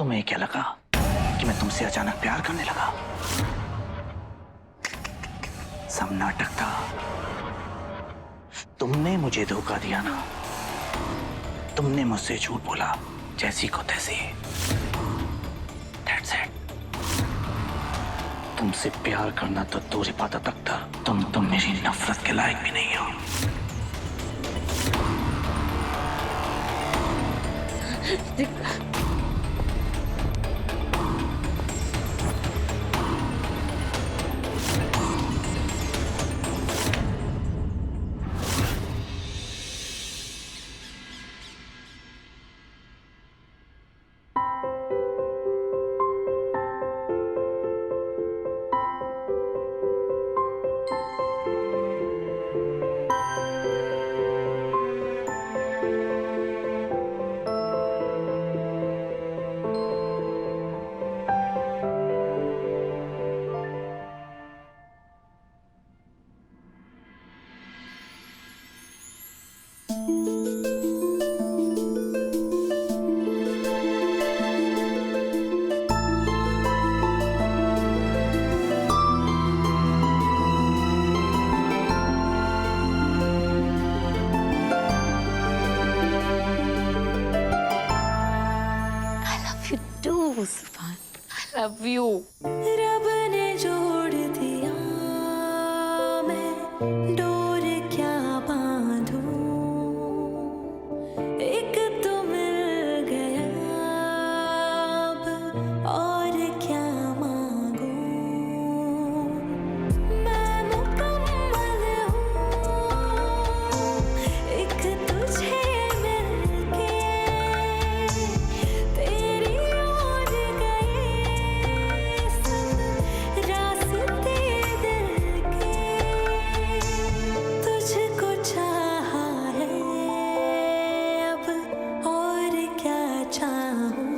तुम्हें क्या लगा कि मैं तुमसे अचानक प्यार करने लगा? सब नाटक था। तुमने मुझे धोखा दिया ना, तुमने मुझसे झूठ बोला, जैसी को तैसी। That's it। तुमसे प्यार करना तो दूर बात तक था। तुम मेरी नफरत के लायक भी नहीं हो। I love you. रब ने जोड़ दिया, मैं डोर क्या बांधूं, एक तो मिल गया अब और क्या मांगूं। मैं मुकम्मल हूँ एक तुझे मिलके, तेरी ओर गए सब रास्ते दिल के। तुझको चाहा है अब और क्या चाहूं।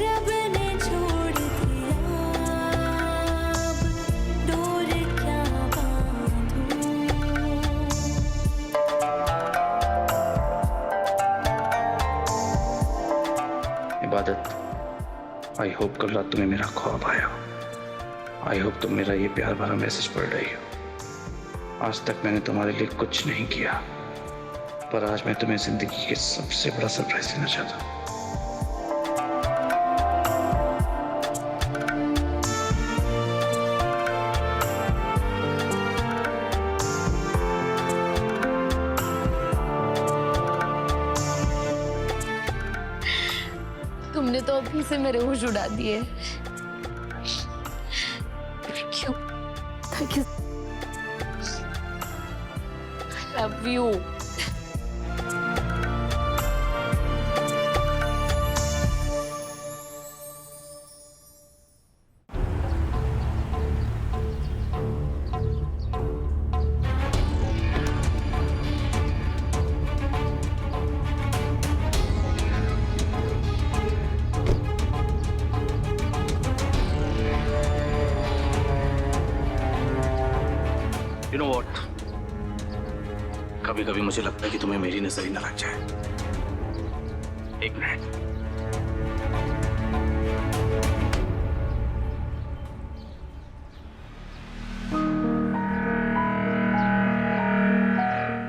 रब ने छोड़ दिया अब डोर क्या बांधूं। इबादत, आई होप कल रात तुम्हें मेरा ख्वाब आया। आई होप तुम मेरा ये प्यार भरा मैसेज पढ़ रही हो। आज तक मैंने तुम्हारे लिए कुछ नहीं किया, पर आज मैं तुम्हें जिंदगी के सबसे बड़ा सरप्राइज देना चाहता हूँ। तुमने तो अभी से मेरे होश उड़ा दिए। क्यों? Thank you. I love you. You know what? कभी कभी मुझे लगता है कि तुम्हें मेरी नजर ही न लग जाए। एक मिनट।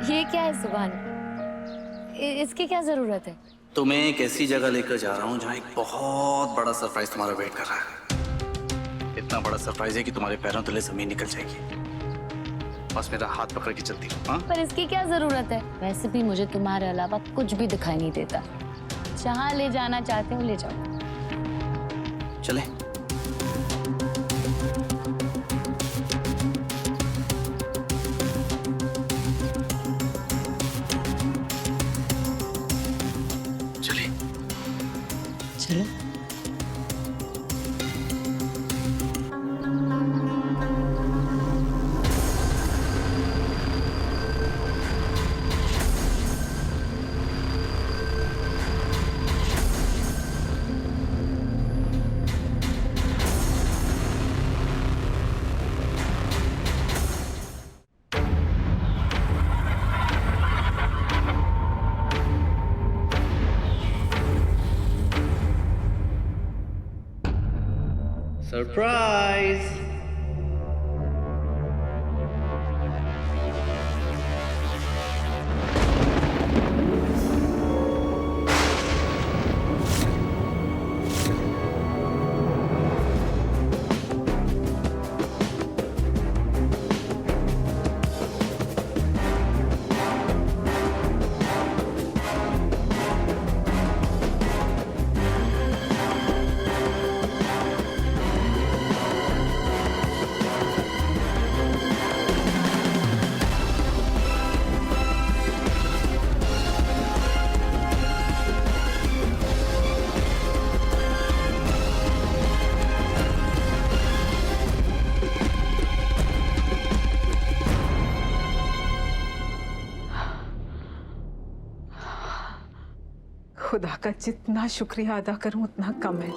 ये क्या है सुभान? इसकी क्या जरूरत है? तुम्हें एक ऐसी जगह लेकर जा रहा हूँ जहाँ एक बहुत बड़ा सरप्राइज तुम्हारा वेट कर रहा है। इतना बड़ा सरप्राइज है कि तुम्हारे पैरों तले जमीन निकल जाएगी। बस मेरा हाथ पकड़ के चलती हो। हाँ? पर इसकी क्या जरूरत है? वैसे भी मुझे तुम्हारे अलावा कुछ भी दिखाई नहीं देता। जहाँ ले जाना चाहते हो ले जाओ। चले। चले। चलो। सरप्राइज। खुदा का जितना शुक्रिया अदा करूं उतना कम है।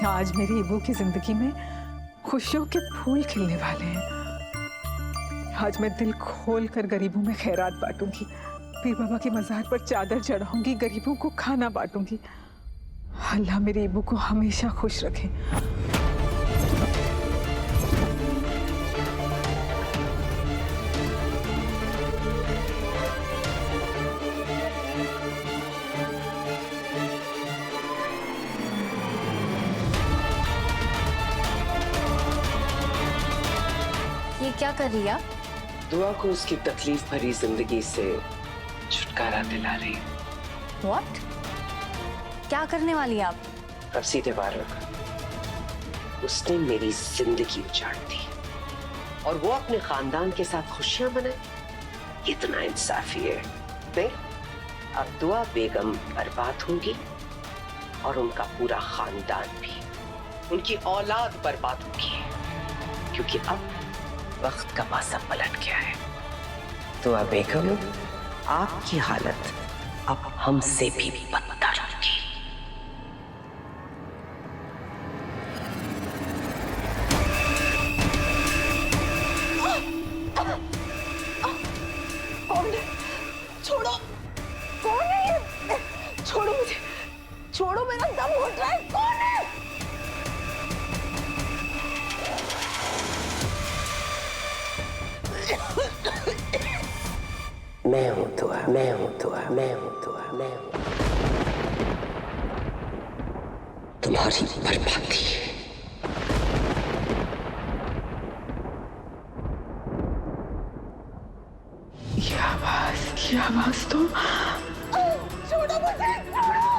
आज मेरी इबू की जिंदगी में खुशियों के फूल खिलने वाले हैं। आज मैं दिल खोल कर गरीबों में खैरात बांटूंगी, पीर बाबा की मज़ार पर चादर चढ़ाऊंगी, गरीबों को खाना बांटूंगी। अल्लाह मेरी इबू को हमेशा खुश रखे। ये क्या कर रही है आप? दुआ को उसकी तकलीफ भरी जिंदगी से छुटकारा दिला रही हूँ। What? क्या करने वाली है आप? अब सीधे बात रख। उसने मेरी जिंदगी उजाड़ दी और वो अपने खानदान के साथ खुशियां मनाए, इतना इंसाफी है। नहीं, अब दुआ बेगम बर्बाद होगी और उनका पूरा खानदान भी, उनकी औलाद बर्बाद होगी, क्योंकि अब वक्त का पासा पलट गया है। दुआ बेगम, आपकी हालत अब हमसे भी बदतर होगी। छोड़ो, कौन है ये? छोड़ो मुझे, छोड़ो, मेरा दम घुट रहा है। कौन है? मैं हूं दुआ, मैं हूं दुआ, मैं हूं दुआ, मैं हूं तुम्हारी बर्बादी। ये आवाज तो। छोड़ो मुझे, छोड़ो,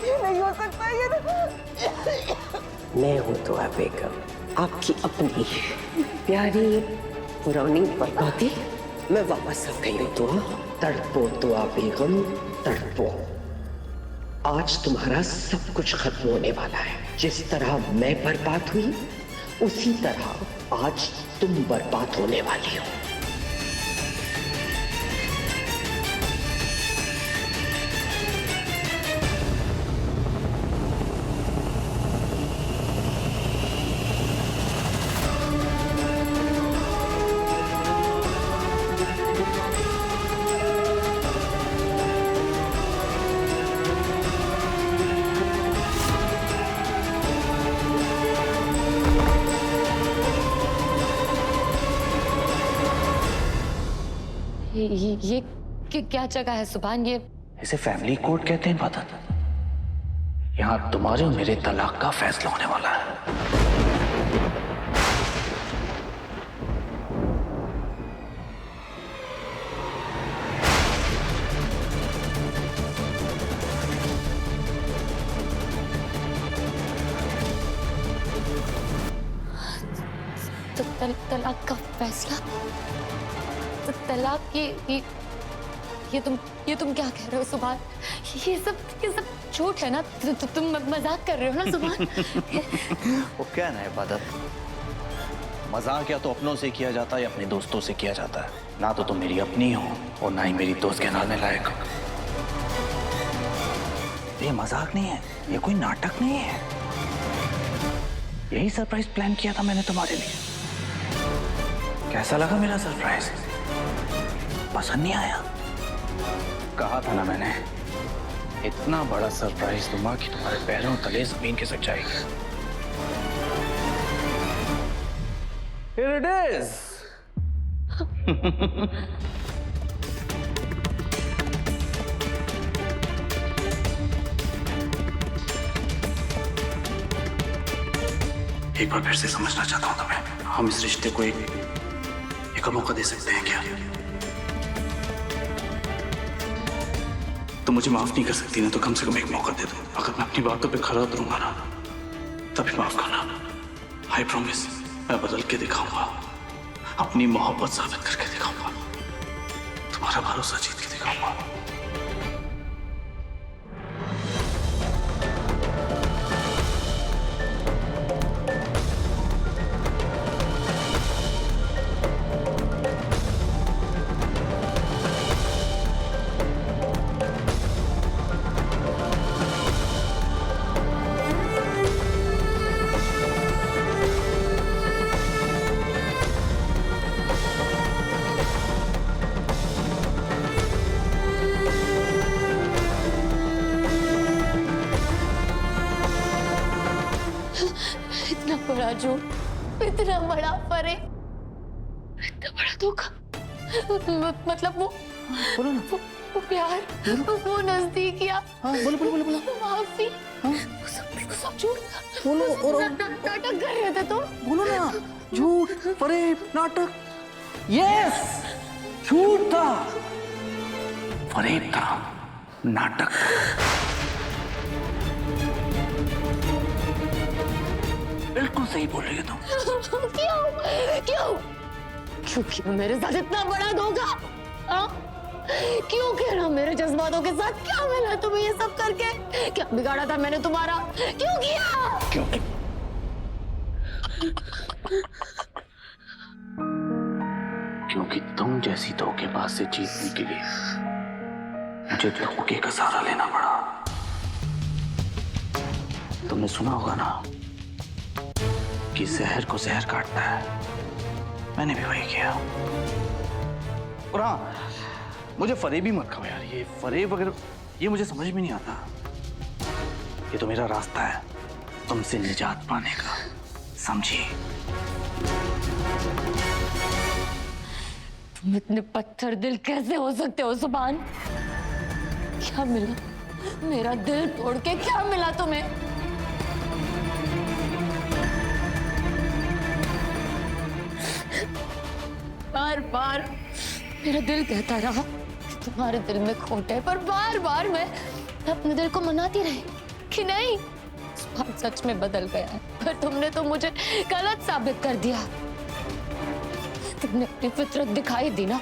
ये नहीं हो सकता। ये मैं हूं दुआ बेगम, आपकी अपनी प्यारी पुरानी बर्बादी। मैं वापस आ गई हूँ दुआ। तड़पो दुआ बेगम, तड़पो। आज तुम्हारा सब कुछ खत्म होने वाला है। जिस तरह मैं बर्बाद हुई, उसी तरह आज तुम बर्बाद होने वाली हो। ये क्या जगह है सुभान? ये इसे फैमिली कोर्ट कहते हैं इबादत। यहाँ तुम्हारे और मेरे तलाक का फैसला होने वाला है। तो तलाक का फैसला? तो तलाक ये तुम क्या कह रहे हो सुभान? ये सब झूठ है ना? तुम मजाक कर रहे हो ना सुभान? वो क्या है इबादत, मजाक या तो अपनों से किया जाता है या अपने दोस्तों से किया जाता है। ना तो तुम मेरी अपनी हो और ना ही मेरी दोस्त कहलाने लायक हो। ये मजाक नहीं है, ये कोई नाटक नहीं है। यही सरप्राइज प्लान किया था मैंने तुम्हारे लिए। कैसा लगा मेरा सरप्राइज? पसंद नहीं आया? कहा था ना मैंने, इतना बड़ा सरप्राइज दूंगा कि तुम्हारे पैरों तले जमीन खिसक जाएगी। Here it is. एक बार फिर से समझना चाहता हूं तुम्हें। हम इस रिश्ते को एक मौका दे सकते हैं क्या? तुम मुझे माफ नहीं कर सकती ना, तो कम से कम एक मौका दे दो। अगर मैं अपनी बातों पे खरा उतरूंगा ना, तभी माफ करना। आई प्रॉमिस, मैं बदल के दिखाऊंगा, अपनी मोहब्बत साबित करके दिखाऊंगा, तुम्हारा भरोसा जीत के दिखाऊंगा। इतना बड़ा झूठ, इतना बड़ा फरेब, इतना बड़ा धोखा। मतलब वो वो प्यार, वो नजदीकियां, माफी, वो सब झूठ था। बोलो और नाटक कर रहे थे तुम। बोलो ना, झूठ, फरेब, नाटक। यस, झूठ था, फरेब था, नाटक था। बिल्कुल सही बोल रही है तुम। क्यों मेरे साथ इतना बड़ा धोखा? क्यों कह रहा मेरे जज्बातों के साथ? क्या मिला तुम्हें ये सब करके? क्या बिगाड़ा था मैंने तुम्हारा? क्यों किया? क्योंकि तुम जैसी धोखेबाज से जीतने के लिए मुझे धोखे का सहारा लेना पड़ा। तुमने सुना होगा ना कि जहर को जहर काटता है, मैंने भी वही किया। और हाँ, मुझे फरेब ही मत खाओ यार। ये फरेब वगैरह ये मुझे समझ में नहीं आता। ये तो मेरा रास्ता है तुमसे निजात पाने का, समझी? तुम इतने पत्थर दिल कैसे हो सकते हो सुभान? क्या मिला? मेरा दिल तोड़ के क्या मिला तुम्हें? बार बार मेरा दिल कहता रहा कि तुम्हारे दिल में खोट है, पर बार बार मैं अपने दिल को मनाती रही कि नहीं, सुभान सच में बदल गया है। पर तुमने तो मुझे गलत साबित कर दिया। तुमने अपनी फितरत दिखाई दी ना।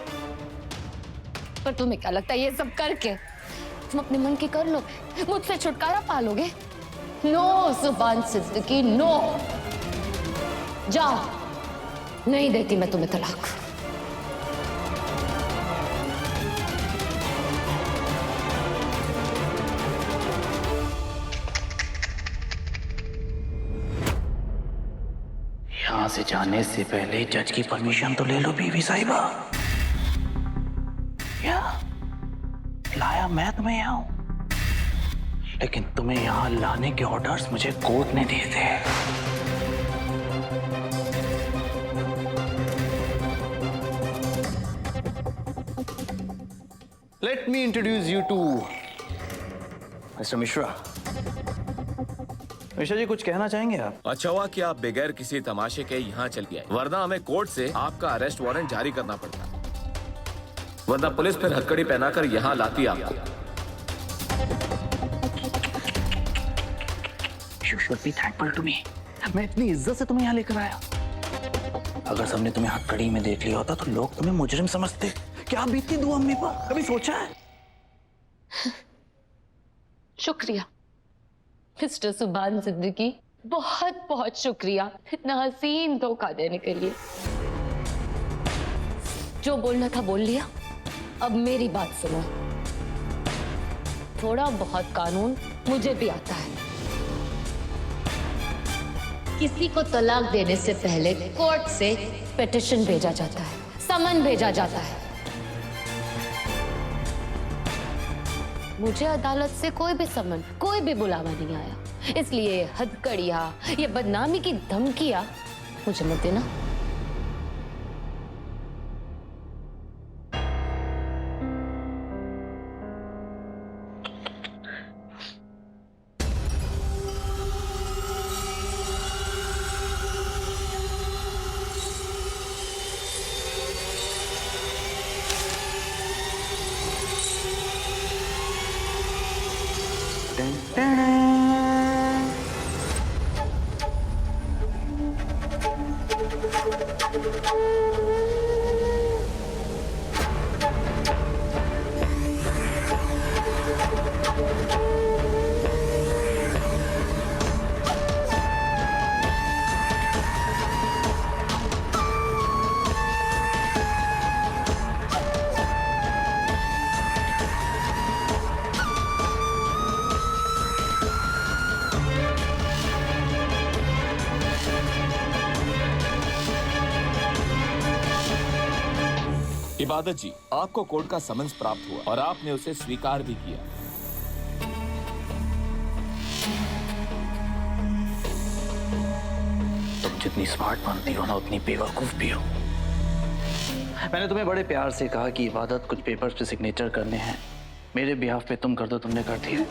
पर तुम्हें क्या लगता है ये सब करके तुम अपने मन की कर लोगे, मुझसे छुटकारा पा लोगे? नो सुभान सिद्दीकी, नो। जाओ, नहीं देती मैं तुम्हें तलाक। यहां से जाने से पहले जज की परमिशन तो ले लो बीवी साहिबा। क्या लाया मैं तुम्हें यहां हूं, लेकिन तुम्हें यहां लाने के ऑर्डर्स मुझे कोर्ट ने दिए थे। Let me introduce you to Mr. Mishra. Mishra ji, कुछ कहना चाहेंगे आप? अच्छा हुआ कि आप बगैर किसी तमाशे के यहाँ चल गए, वरना हमें कोर्ट से आपका अरेस्ट वारंट जारी करना पड़ता, वरना पुलिस फिर हथकड़ी पहनाकर यहाँ लाती आपको। You should be thankful to me। मैं इतनी इज्जत से तुम्हें यहाँ लेकर आया। अगर सबने तुम्हें हथकड़ी में देख लिया होता तो लोग तुम्हें मुजरिम समझते। क्या बीती दो अम्मी पर, कभी सोचा है? शुक्रिया मिस्टर सुभान सिद्दीकी, बहुत बहुत शुक्रिया इतना हसीन धोखा देने के लिए। जो बोलना था बोल लिया, अब मेरी बात सुनो। थोड़ा बहुत कानून मुझे भी आता है। किसी को तलाक देने से पहले कोर्ट से पिटीशन भेजा जाता है, समन भेजा जाता है। मुझे अदालत से कोई भी समन, कोई भी बुलावा नहीं आया, इसलिए हथकड़ियां, ये बदनामी की धमकियां मुझे मत देना। इबादत जी, आपको कोर्ट का समन्स प्राप्त हुआ और आपने उसे स्वीकार भी किया। तुम जितनी स्मार्ट बनती हो ना, उतनी बेवकूफ भी हो। मैंने तुम्हें बड़े प्यार से कहा कि इबादत कुछ पेपर्स पे सिग्नेचर करने हैं, मेरे बिहाफ पे तुम कर दो, तुमने कर दिया।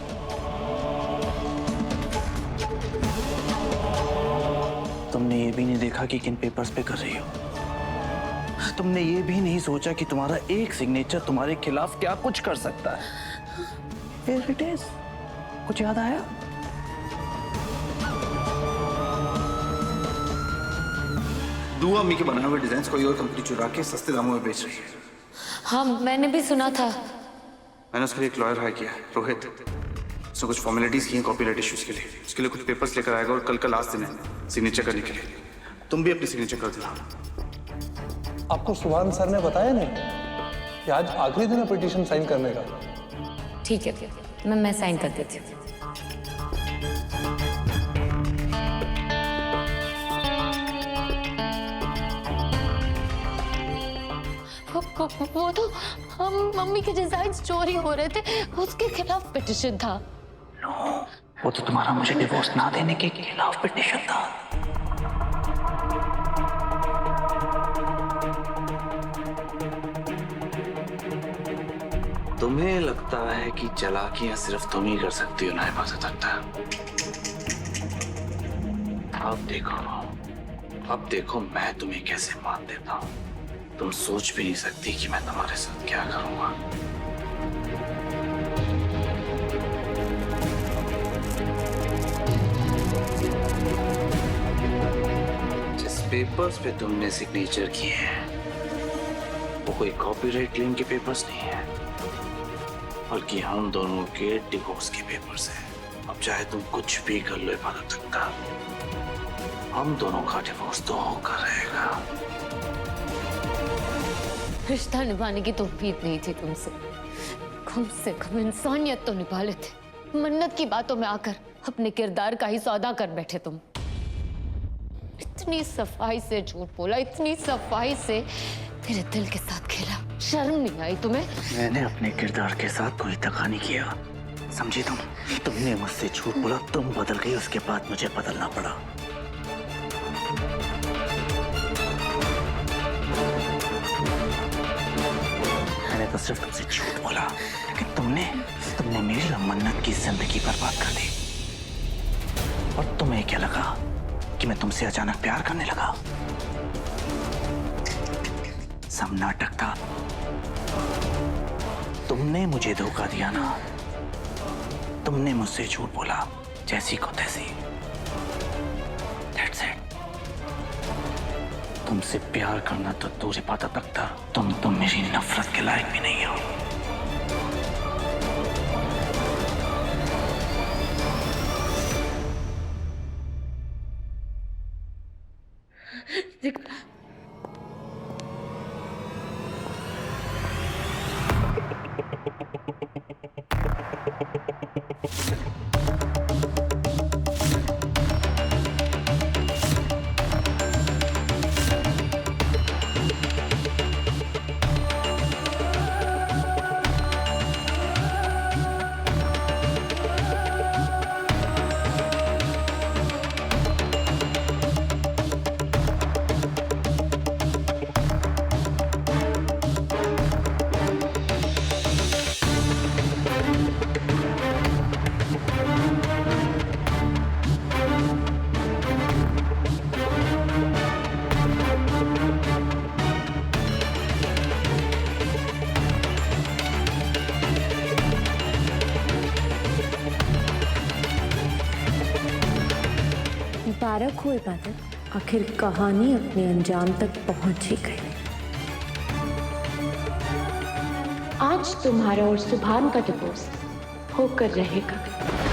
तुमने ये भी नहीं देखा कि किन पेपर्स पे कर रही हो। तुमने ये भी नहीं सोचा कि तुम्हारा एक सिग्नेचर तुम्हारे खिलाफ क्या कुछ कर सकता है। Here it is. कुछ याद आया? दुआ अम्मी के बनाए हुए डिजाइन कोई और कंपनी चुरा के सस्ते दामों में बेच रही है। हाँ, मैंने भी सुना था। मैंने उसके लिए एक लॉयर हायर किया है, रोहित। उसने कुछ फॉर्मेलिटीज की हैं कॉपीराइट इश्यूज के लिए। उसके लिए कुछ पेपर्स लेकर आएगा और कल का लास्ट दिन है सिग्नेचर करने के लिए। तुम भी अपनी सिग्नेचर कर देना। आपको सुभान सर ने बताया नहीं कि आज आखिरी दिन है पिटीशन साइन करने का। ठीक है, मैं साइन कर देती हूँ। वो तो हम मम्मी के डिजाइन चोरी हो रहे थे, उसके खिलाफ पिटीशन था। वो तो तुम्हारा मुझे डिवोर्स ना देने के खिलाफ पिटीशन था। तुम्हें लगता है कि चालाकियां सिर्फ तुम ही कर सकती हो ना इबादत अख्तर? अब देखो मैं तुम्हें कैसे मान देता हूँ। तुम सोच भी नहीं सकती कि मैं तुम्हारे साथ क्या करूंगा। जिस पेपर्स पे तुमने सिग्नेचर किए हैं वो कोई कॉपीराइट क्लेम के पेपर्स नहीं है, बल्कि हम दोनों के डिवोर्स के पेपर्स हैं। अब चाहे तुम कुछ भी कर लो इबादत अख्तर, हम दोनों का डिवोर्स तो होकर रहेगा। रिश्ता निभाने की तो उम्मीद नहीं थी तुमसे, कम से कम इंसानियत तो निभा लेते। मन्नत की बातों में आकर अपने किरदार का ही सौदा कर बैठे तुम। इतनी सफाई से झूठ बोला, इतनी सफाई से मेरे दिल के साथ खेला, शर्म नहीं आई तुम्हें? मैंने अपने किरदार के साथ कोई धक्का नहीं किया, समझी तुम? तुमने मुझसे झूठ बोला, तुम बदल गई, उसके बाद मुझे बदलना पड़ा। मैंने तो सिर्फ तुमसे झूठ बोला, लेकिन तुमने मेरी मन्नत की जिंदगी बर्बाद कर दी। और तुम्हें क्या लगा कि मैं तुमसे अचानक प्यार करने लगा? सब नाटक था। तुमने मुझे धोखा दिया ना, तुमने मुझसे झूठ बोला, जैसी को तैसी। That's it. तुमसे प्यार करना तो दूर इबादत अख्तर, तुम मेरी नफरत के लायक भी नहीं हो। मुबारक हो इबादत, आखिर कहानी अपने अंजाम तक पहुंच ही गई। आज तुम्हारा और सुभान का डिवोर्स होकर रहेगा।